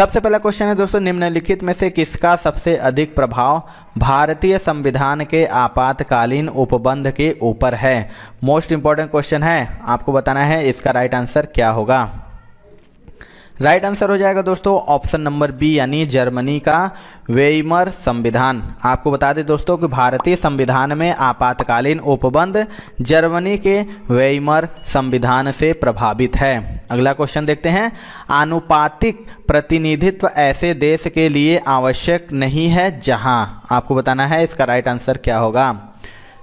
सबसे पहला क्वेश्चन है दोस्तों, निम्नलिखित में से किसका सबसे अधिक प्रभाव भारतीय संविधान के आपातकालीन उपबंध के ऊपर है। मोस्ट इंपॉर्टेंट क्वेश्चन है, आपको बताना है इसका राइट आंसर क्या होगा। राइट आंसर हो जाएगा दोस्तों ऑप्शन नंबर बी, यानी जर्मनी का वेइमर संविधान। आपको बता दें दोस्तों कि भारतीय संविधान में आपातकालीन उपबंध जर्मनी के वेइमर संविधान से प्रभावित है। अगला क्वेश्चन देखते हैं, आनुपातिक प्रतिनिधित्व ऐसे देश के लिए आवश्यक नहीं है जहां। आपको बताना है इसका राइट आंसर क्या होगा।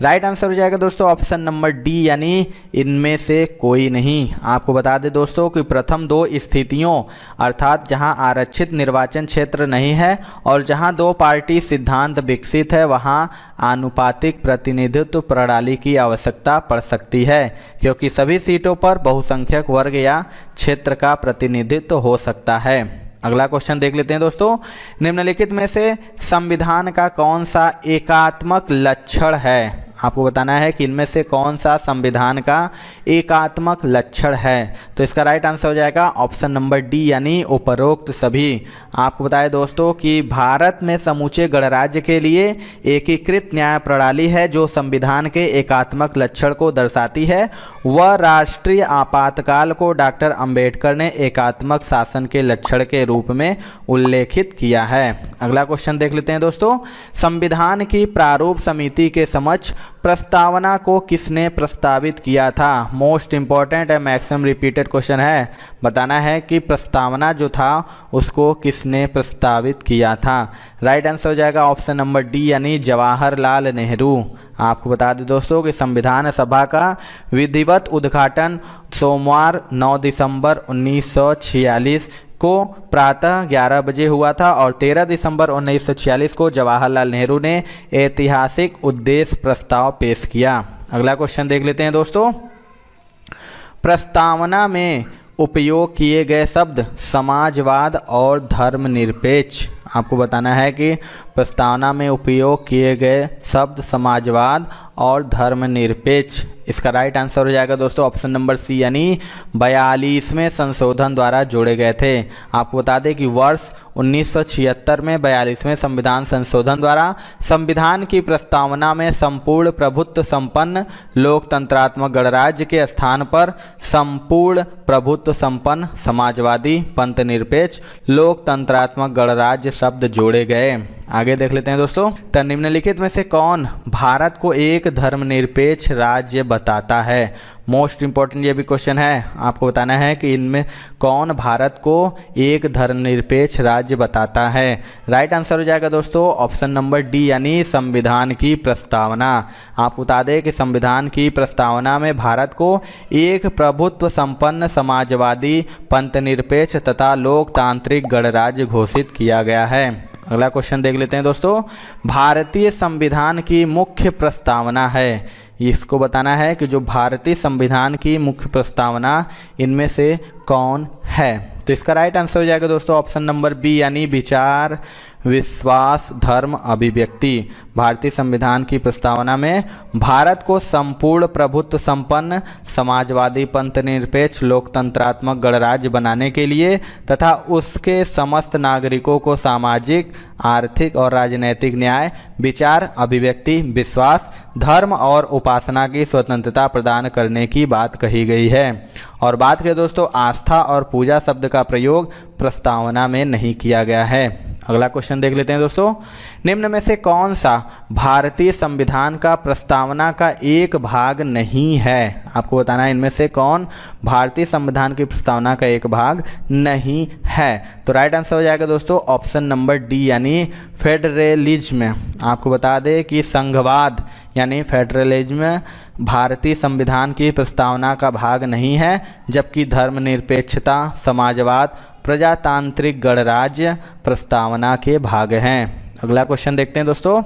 राइट आंसर हो जाएगा दोस्तों ऑप्शन नंबर डी, यानी इनमें से कोई नहीं। आपको बता दें दोस्तों कि प्रथम दो स्थितियों अर्थात जहां आरक्षित निर्वाचन क्षेत्र नहीं है और जहां दो पार्टी सिद्धांत विकसित है वहां आनुपातिक प्रतिनिधित्व प्रणाली की आवश्यकता पड़ सकती है, क्योंकि सभी सीटों पर बहुसंख्यक वर्ग या क्षेत्र का प्रतिनिधित्व हो सकता है। अगला क्वेश्चन देख लेते हैं दोस्तों, निम्नलिखित में से संविधान का कौन सा एकात्मक लक्षण है। आपको बताना है कि इनमें से कौन सा संविधान का एकात्मक लक्षण है। तो इसका राइट आंसर हो जाएगा ऑप्शन नंबर डी, यानी उपरोक्त सभी। आपको बताएं दोस्तों कि भारत में समूचे गणराज्य के लिए एकीकृत न्याय प्रणाली है जो संविधान के एकात्मक लक्षण को दर्शाती है। वह राष्ट्रीय आपातकाल को डॉक्टर अंबेडकर ने एकात्मक शासन के लक्षण के रूप में उल्लेखित किया है। अगला क्वेश्चन देख लेते हैं दोस्तों, संविधान की प्रारूप समिति के समक्ष प्रस्तावना को किसने प्रस्तावित किया था। मोस्ट इंपॉर्टेंट है, मैक्सिमम रिपीटेड क्वेश्चन है। बताना है कि प्रस्तावना जो था उसको किसने प्रस्तावित किया था। राइट आंसर हो जाएगा ऑप्शन नंबर डी, यानी जवाहरलाल नेहरू। आपको बता दें दोस्तों कि संविधान सभा का विधिवत उद्घाटन सोमवार 9 दिसंबर 1946 को प्रातः 11 बजे हुआ था और 13 दिसंबर 1946 को जवाहरलाल नेहरू ने ऐतिहासिक उद्देश्य प्रस्ताव पेश किया। अगला क्वेश्चन देख लेते हैं दोस्तों, प्रस्तावना में उपयोग किए गए शब्द समाजवाद और धर्मनिरपेक्ष। आपको बताना है कि प्रस्तावना में उपयोग किए गए शब्द समाजवाद और धर्मनिरपेक्ष। इसका राइट आंसर हो जाएगा दोस्तों ऑप्शन नंबर सी, यानी 42वें संशोधन द्वारा जोड़े गए थे। आपको बता दें कि वर्ष 1976 में 42वें संविधान संशोधन द्वारा संविधान की प्रस्तावना में संपूर्ण प्रभुत्व संपन्न लोकतंत्रात्मक गणराज्य के स्थान पर संपूर्ण प्रभुत्व संपन्न समाजवादी पंथनिरपेक्ष लोकतंत्रात्मक गणराज्य शब्द जोड़े गए। आगे देख लेते हैं दोस्तों, तो निम्नलिखित में से कौन भारत को एक धर्मनिरपेक्ष राज्य बताता है। मोस्ट इंपॉर्टेंट ये भी क्वेश्चन है। आपको बताना है कि इनमें कौन भारत को एक धर्मनिरपेक्ष राज्य बताता है। राइट आंसर हो जाएगा दोस्तों ऑप्शन नंबर डी, यानी संविधान की प्रस्तावना। आपको बता दें कि संविधान की प्रस्तावना में भारत को एक प्रभुत्व संपन्न समाजवादी पंथनिरपेक्ष तथा लोकतांत्रिक गणराज्य घोषित किया गया है। अगला क्वेश्चन देख लेते हैं दोस्तों, भारतीय संविधान की मुख्य प्रस्तावना है। इसको बताना है कि जो भारतीय संविधान की मुख्य प्रस्तावना इनमें से कौन है। तो इसका राइट आंसर हो जाएगा दोस्तों ऑप्शन नंबर बी, यानी विचार विश्वास धर्म अभिव्यक्ति। भारतीय संविधान की प्रस्तावना में भारत को संपूर्ण प्रभुत्व संपन्न समाजवादी पंथनिरपेक्ष लोकतंत्रात्मक गणराज्य बनाने के लिए तथा उसके समस्त नागरिकों को सामाजिक आर्थिक और राजनैतिक न्याय विचार अभिव्यक्ति विश्वास धर्म और उपासना की स्वतंत्रता प्रदान करने की बात कही गई है। और बात करें दोस्तों, आस्था और पूजा शब्द का प्रयोग प्रस्तावना में नहीं किया गया है। अगला क्वेश्चन देख लेते हैं दोस्तों, निम्न में से कौन सा भारतीय संविधान का प्रस्तावना का एक भाग नहीं है। आपको बताना है इनमें से कौन भारतीय संविधान की प्रस्तावना का एक भाग नहीं है। तो राइट आंसर हो जाएगा दोस्तों ऑप्शन नंबर डी, यानी फेडरलिज्म। आपको बता दें कि संघवाद यानी फेडरलिज्म भारतीय संविधान की प्रस्तावना का भाग नहीं है, जबकि धर्मनिरपेक्षता समाजवाद प्रजातांत्रिक गणराज्य प्रस्तावना के भाग हैं। अगला क्वेश्चन देखते हैं दोस्तों,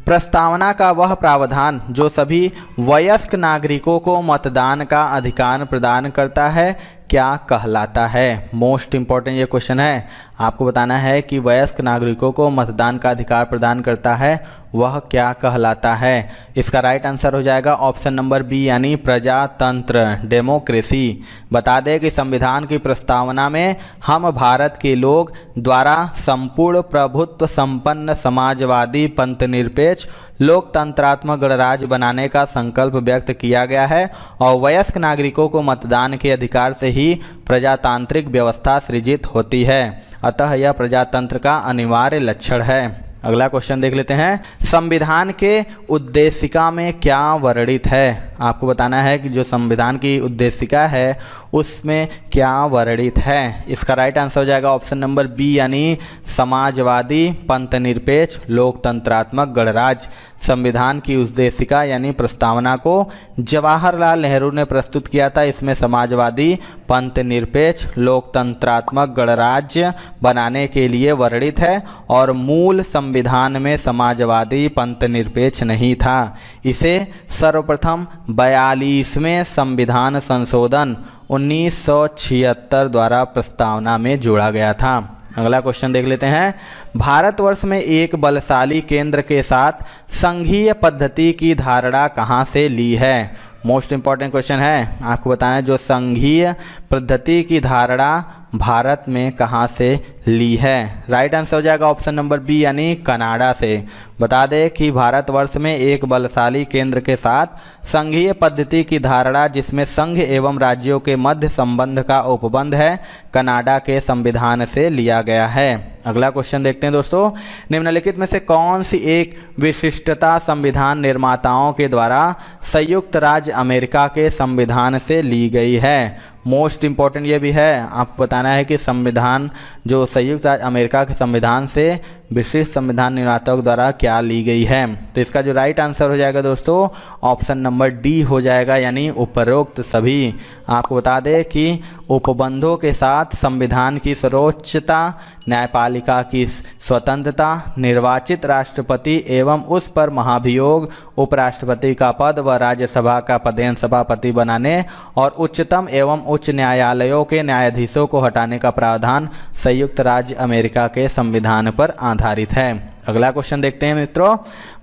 प्रस्तावना का वह प्रावधान जो सभी वयस्क नागरिकों को मतदान का अधिकार प्रदान करता है क्या कहलाता है। मोस्ट इंपॉर्टेंट ये क्वेश्चन है। आपको बताना है कि वयस्क नागरिकों को मतदान का अधिकार प्रदान करता है वह क्या कहलाता है? इसका राइट आंसर हो जाएगा ऑप्शन नंबर बी यानी प्रजातंत्र, डेमोक्रेसी। बता दें कि संविधान की प्रस्तावना में हम भारत के लोग द्वारा संपूर्ण प्रभुत्व संपन्न समाजवादी पंथनिरपेक्ष लोकतंत्रात्मक गणराज्य बनाने का संकल्प व्यक्त किया गया है और वयस्क नागरिकों को मतदान के अधिकार से ही प्रजातांत्रिक व्यवस्था सृजित होती है, अतः यह प्रजातंत्र का अनिवार्य लक्षण है। अगला क्वेश्चन देख लेते हैं, संविधान के उद्देशिका में क्या वर्णित है? आपको बताना है कि जो संविधान की उद्देशिका है उसमें क्या वर्णित है। इसका राइट आंसर हो जाएगा ऑप्शन नंबर बी यानी समाजवादी पंथनिरपेक्ष लोकतंत्रात्मक गणराज्य। संविधान की उद्देशिका यानी प्रस्तावना को जवाहरलाल नेहरू ने प्रस्तुत किया था। इसमें समाजवादी पंथनिरपेक्ष लोकतंत्रात्मक गणराज्य बनाने के लिए वर्णित है और मूल संविधान में समाजवादी पंथनिरपेक्ष नहीं था। इसे सर्वप्रथम 42वें संविधान संशोधन 1976 द्वारा प्रस्तावना में जोड़ा गया था। अगला क्वेश्चन देख लेते हैं, भारतवर्ष में एक बलशाली केंद्र के साथ संघीय पद्धति की धारणा कहाँ से ली है? मोस्ट इंपॉर्टेंट क्वेश्चन है, आपको बताना है जो संघीय पद्धति की धारणा भारत में कहाँ से ली है। राइट आंसर हो जाएगा ऑप्शन नंबर बी यानी कनाडा से। बता दें कि भारतवर्ष में एक बलशाली केंद्र के साथ संघीय पद्धति की धारणा जिसमें संघ एवं राज्यों के मध्य संबंध का उपबंध है, कनाडा के संविधान से लिया गया है। अगला क्वेश्चन देखते हैं दोस्तों, निम्नलिखित में से कौन सी एक विशिष्टता संविधान निर्माताओं के द्वारा संयुक्त राज्य अमेरिका के संविधान से ली गई है? मोस्ट इंपॉर्टेंट ये भी है, आपको बताना है कि संविधान जो संयुक्त राज्य अमेरिका के संविधान से विशिष्ट संविधान निर्माताओं द्वारा क्या ली गई है। तो इसका जो राइट आंसर हो जाएगा दोस्तों ऑप्शन नंबर डी हो जाएगा यानी उपरोक्त सभी। आपको बता दें कि उपबंधों के साथ संविधान की सर्वोच्चता, न्यायपालिका की स्वतंत्रता, निर्वाचित राष्ट्रपति एवं उस पर महाभियोग उपराष्ट्रपति का पद व राज्यसभा का पदेन सभापति बनाने और उच्चतम एवं उच्च न्यायालयों के न्यायाधीशों को हटाने का प्रावधान संयुक्त राज्य अमेरिका के संविधान पर आधारित है। अगला क्वेश्चन देखते हैं मित्रों,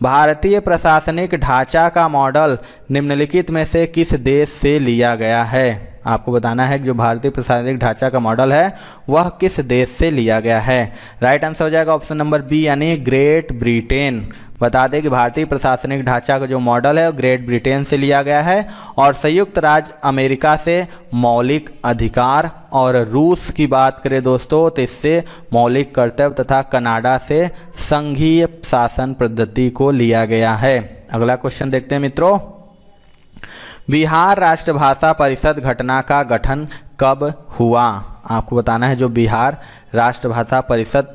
भारतीय प्रशासनिक ढांचा का मॉडल निम्नलिखित में से किस देश से लिया गया है? आपको बताना है कि जो भारतीय प्रशासनिक ढांचा का मॉडल है वह किस देश से लिया गया है। राइट आंसर हो जाएगा ऑप्शन नंबर बी यानी ग्रेट ब्रिटेन। बता दें कि भारतीय प्रशासनिक ढांचा का जो मॉडल है वो ग्रेट ब्रिटेन से लिया गया है और संयुक्त राज्य अमेरिका से मौलिक अधिकार, और रूस की बात करें दोस्तों तो इससे मौलिक कर्तव्य तथा कनाडा से संघीय शासन पद्धति को लिया गया है। अगला क्वेश्चन देखते हैं मित्रों, बिहार राष्ट्रभाषा परिषद घटना का गठन कब हुआ? आपको बताना है जो बिहार राष्ट्रभाषा परिषद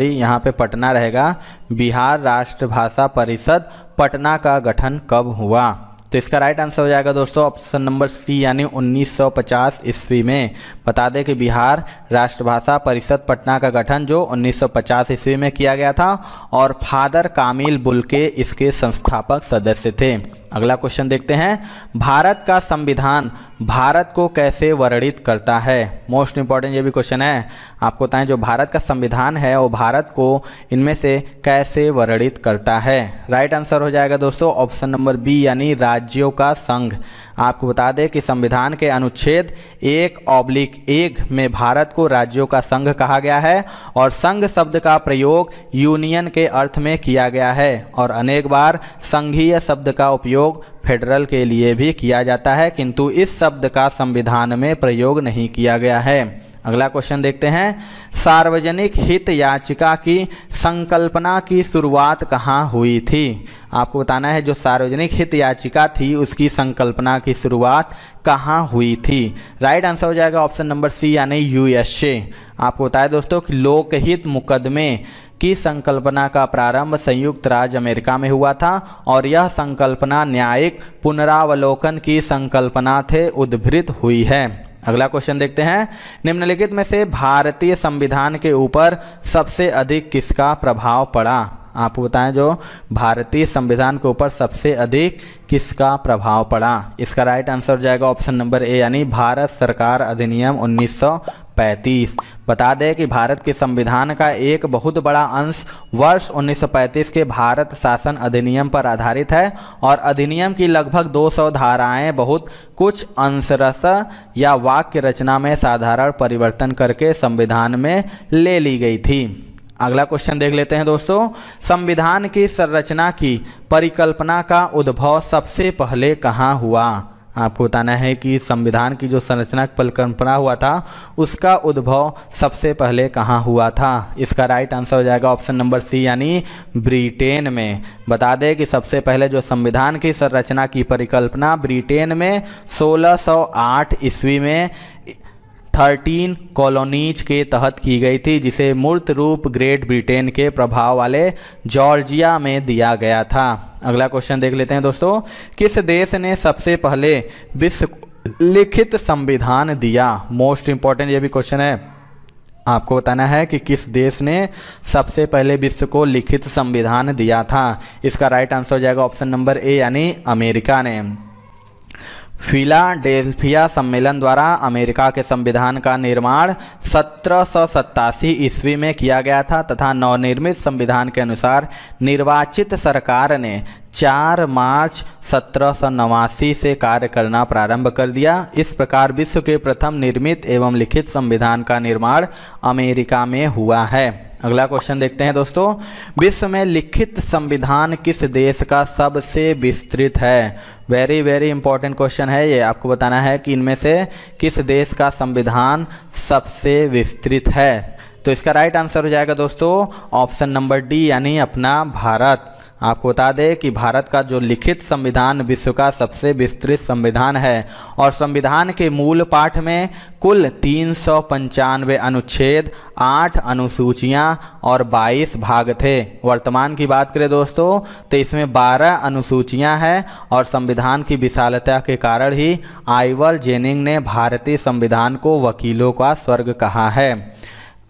यहाँ पे पटना रहेगा, बिहार राष्ट्रभाषा परिषद पटना का गठन कब हुआ? तो इसका राइट आंसर हो जाएगा दोस्तों ऑप्शन नंबर सी यानी 1950 ईस्वी में। बता दें कि बिहार राष्ट्रभाषा परिषद पटना का गठन जो 1950 ईस्वी में किया गया था और फादर कामिल बुल्के इसके संस्थापक सदस्य थे। अगला क्वेश्चन देखते हैं, भारत का संविधान भारत को कैसे वर्णित करता है? मोस्ट इंपॉर्टेंट ये भी क्वेश्चन है, आपको बताएं जो भारत का संविधान है वो भारत को इनमें से कैसे वर्णित करता है। राइट आंसर हो जाएगा दोस्तों ऑप्शन नंबर बी यानी राज्यों का संघ। आपको बता दें कि संविधान के अनुच्छेद 1/1 में भारत को राज्यों का संघ कहा गया है और संघ शब्द का प्रयोग यूनियन के अर्थ में किया गया है और अनेक बार संघीय शब्द का उपयोग फेडरल के लिए भी किया जाता है, किंतु इस शब्द का संविधान में प्रयोग नहीं किया गया है। अगला क्वेश्चन देखते हैं, सार्वजनिक हित याचिका की संकल्पना की शुरुआत कहाँ हुई थी? आपको बताना है जो सार्वजनिक हित याचिका थी उसकी संकल्पना की शुरुआत कहाँ हुई थी। राइट आंसर हो जाएगा ऑप्शन नंबर सी यानी यूएसए। आपको बताया दोस्तों कि लोकहित मुकदमे की संकल्पना का प्रारंभ संयुक्त राज्य अमेरिका में हुआ था और यह संकल्पना न्यायिक पुनरावलोकन की संकल्पना से उद्भूत हुई है। अगला क्वेश्चन देखते हैं, निम्नलिखित में से भारतीय संविधान के ऊपर सबसे अधिक किसका प्रभाव पड़ा? आपको बताएं जो भारतीय संविधान के ऊपर सबसे अधिक किसका प्रभाव पड़ा। इसका राइट आंसर हो जाएगा ऑप्शन नंबर ए यानी भारत सरकार अधिनियम 1935। बता दें कि भारत के संविधान का एक बहुत बड़ा अंश वर्ष 1935 के भारत शासन अधिनियम पर आधारित है और अधिनियम की लगभग 200 धाराएं बहुत कुछ अंशरस या वाक्य रचना में साधारण परिवर्तन करके संविधान में ले ली गई थी। अगला क्वेश्चन देख लेते हैं दोस्तों। संविधान की संरचना की परिकल्पना का उद्भव सबसे पहले कहाँ हुआ। आपको बताना है कि संविधान की जो संरचना की परिकल्पना हुआ था उसका उद्भव सबसे पहले कहाँ हुआ था। इसका राइट आंसर हो जाएगा ऑप्शन नंबर सी यानी ब्रिटेन में। बता दें कि सबसे पहले जो संविधान की संरचना की परिकल्पना ब्रिटेन में 1608 ईस्वी में 13 कॉलोनीज के तहत की गई थी, जिसे मूर्त रूप ग्रेट ब्रिटेन के प्रभाव वाले जॉर्जिया में दिया गया था। अगला क्वेश्चन देख लेते हैं दोस्तों। किस देश ने सबसे पहले विश्व लिखित संविधान दिया। मोस्ट इंपॉर्टेंट ये भी क्वेश्चन है। आपको बताना है कि किस देश ने सबसे पहले विश्व को लिखित संविधान दिया था। इसका राइट आंसर हो जाएगा ऑप्शन नंबर ए यानी अमेरिका ने। फिलाडेल्फिया सम्मेलन द्वारा अमेरिका के संविधान का निर्माण 1787 ईस्वी में किया गया था तथा नवनिर्मित संविधान के अनुसार निर्वाचित सरकार ने 4 मार्च 1789 से कार्य करना प्रारंभ कर दिया। इस प्रकार विश्व के प्रथम निर्मित एवं लिखित संविधान का निर्माण अमेरिका में हुआ है। अगला क्वेश्चन देखते हैं दोस्तों। विश्व में लिखित संविधान किस देश का सबसे विस्तृत है। वेरी वेरी इंपॉर्टेंट क्वेश्चन है ये। आपको बताना है कि इनमें से किस देश का संविधान सबसे विस्तृत है। तो इसका राइट आंसर हो जाएगा दोस्तों ऑप्शन नंबर डी यानी अपना भारत। आपको बता दें कि भारत का जो लिखित संविधान विश्व का सबसे विस्तृत संविधान है और संविधान के मूल पाठ में कुल 395 अनुच्छेद, 8 अनुसूचियां और 22 भाग थे। वर्तमान की बात करें दोस्तों तो इसमें 12 अनुसूचियां हैं और संविधान की विशालता के कारण ही आइवर जेनिंग ने भारतीय संविधान को वकीलों का स्वर्ग कहा है।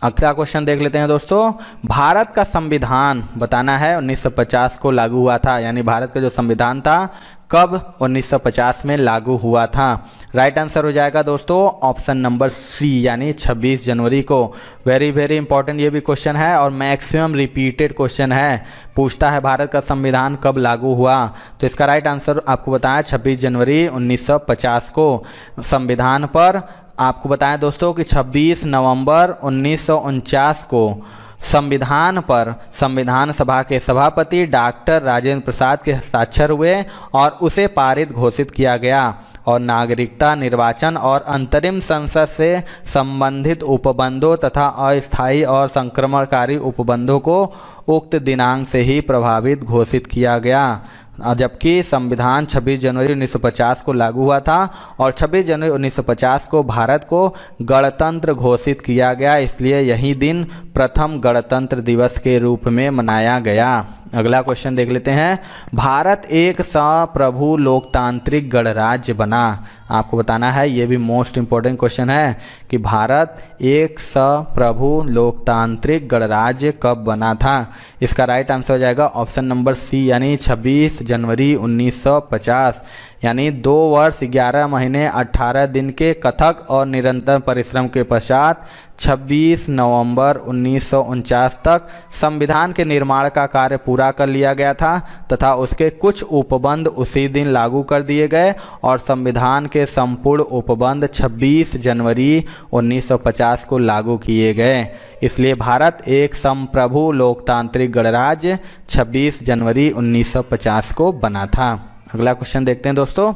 अगला क्वेश्चन देख लेते हैं दोस्तों। भारत का संविधान बताना है 1950 को लागू हुआ था, यानी भारत का जो संविधान था कब 1950 में लागू हुआ था। राइट आंसर हो जाएगा दोस्तों ऑप्शन नंबर सी यानी 26 जनवरी को। वेरी वेरी इंपॉर्टेंट ये भी क्वेश्चन है और मैक्सिमम रिपीटेड क्वेश्चन है। पूछता है भारत का संविधान कब लागू हुआ, तो इसका राइट आंसर आपको बताया 26 जनवरी 1950 को। संविधान पर आपको बताएं दोस्तों कि 26 नवंबर 1949 को संविधान पर संविधान सभा के सभापति डॉक्टर राजेंद्र प्रसाद के हस्ताक्षर हुए और उसे पारित घोषित किया गया और नागरिकता, निर्वाचन और अंतरिम संसद से संबंधित उपबंधों तथा अस्थायी और संक्रमणकारी उपबंधों को उक्त दिनांक से ही प्रभावित घोषित किया गया। जबकि संविधान 26 जनवरी 1950 को लागू हुआ था और 26 जनवरी 1950 को भारत को गणतंत्र घोषित किया गया, इसलिए यही दिन प्रथम गणतंत्र दिवस के रूप में मनाया गया। अगला क्वेश्चन देख लेते हैं। भारत एक संप्रभु लोकतांत्रिक गणराज्य बना। आपको बताना है, ये भी मोस्ट इंपॉर्टेंट क्वेश्चन है कि भारत एक संप्रभु लोकतांत्रिक गणराज्य कब बना था। इसका राइट आंसर हो जाएगा ऑप्शन नंबर सी यानी 26 जनवरी 1950, यानी 2 वर्ष 11 महीने 18 दिन के कथक और निरंतर परिश्रम के पश्चात 26 नवंबर 1949 तक संविधान के निर्माण का कार्य पूरा कर लिया गया था तथा उसके कुछ उपबंध उसी दिन लागू कर दिए गए और संविधान के संपूर्ण उपबंध 26 जनवरी 1950 को लागू किए गए। इसलिए भारत एक संप्रभु लोकतांत्रिक गणराज्य 26 जनवरी 1950 को बना था। अगला क्वेश्चन देखते हैं दोस्तों।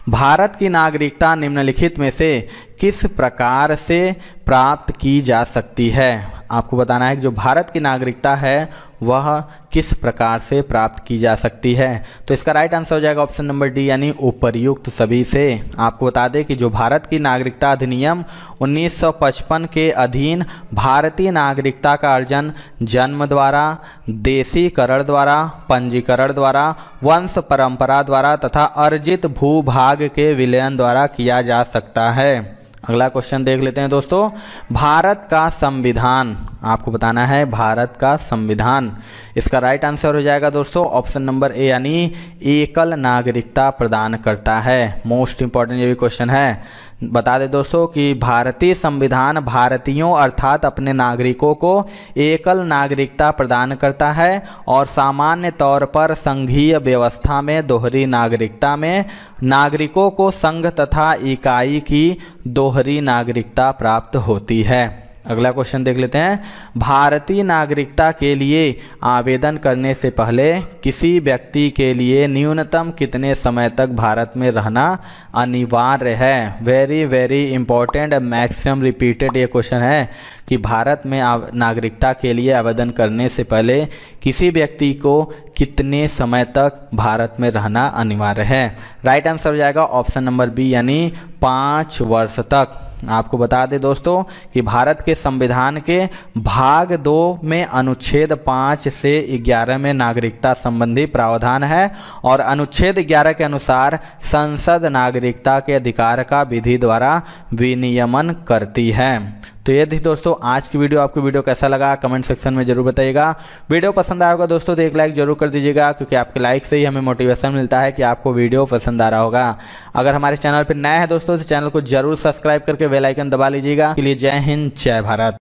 भारत की नागरिकता निम्नलिखित में से किस प्रकार से प्राप्त की जा सकती है। आपको बताना है कि जो भारत की नागरिकता है वह किस प्रकार से प्राप्त की जा सकती है। तो इसका राइट आंसर हो जाएगा ऑप्शन नंबर डी यानी उपर्युक्त सभी से। आपको बता दें कि जो भारत की नागरिकता अधिनियम 1955 के अधीन भारतीय नागरिकता का अर्जन जन्म द्वारा, देशीकरण द्वारा, पंजीकरण द्वारा, वंश परंपरा द्वारा तथा अर्जित भूभाग के विलयन द्वारा किया जा सकता है। अगला क्वेश्चन देख लेते हैं दोस्तों। भारत का संविधान, आपको बताना है भारत का संविधान। इसका राइट आंसर हो जाएगा दोस्तों ऑप्शन नंबर ए, यानी एकल नागरिकता प्रदान करता है। मोस्ट इंपॉर्टेंट ये भी क्वेश्चन है। बता दें दोस्तों कि भारतीय संविधान भारतीयों अर्थात अपने नागरिकों को एकल नागरिकता प्रदान करता है और सामान्य तौर पर संघीय व्यवस्था में दोहरी नागरिकता में नागरिकों को संघ तथा इकाई की दोहरी नागरिकता प्राप्त होती है। अगला क्वेश्चन देख लेते हैं। भारतीय नागरिकता के लिए आवेदन करने से पहले किसी व्यक्ति के लिए न्यूनतम कितने समय तक भारत में रहना अनिवार्य है? Very very important, maximum repeated ये क्वेश्चन है कि भारत में नागरिकता के लिए आवेदन करने से पहले किसी व्यक्ति को कितने समय तक भारत में रहना अनिवार्य है? राइट आंसर हो जाएगा ऑप्शन नंबर बी, यानी 5 वर्ष तक। आपको बता दें दोस्तों कि भारत के संविधान के भाग 2 में अनुच्छेद 5 से 11 में नागरिकता संबंधी प्रावधान है और अनुच्छेद 11 के अनुसार संसद नागरिकता के अधिकार का विधि द्वारा विनियमन करती है। तो ये थी दोस्तों आज की वीडियो। आपको वीडियो कैसा लगा कमेंट सेक्शन में जरूर बताइएगा। वीडियो पसंद आया होगा दोस्तों तो एक लाइक जरूर कर दीजिएगा, क्योंकि आपके लाइक से ही हमें मोटिवेशन मिलता है कि आपको वीडियो पसंद आ रहा होगा। अगर हमारे चैनल पर नए हैं दोस्तों तो चैनल को जरूर सब्सक्राइब करके बेल आइकन दबा लीजिएगा। के लिए जय हिंद, जय भारत।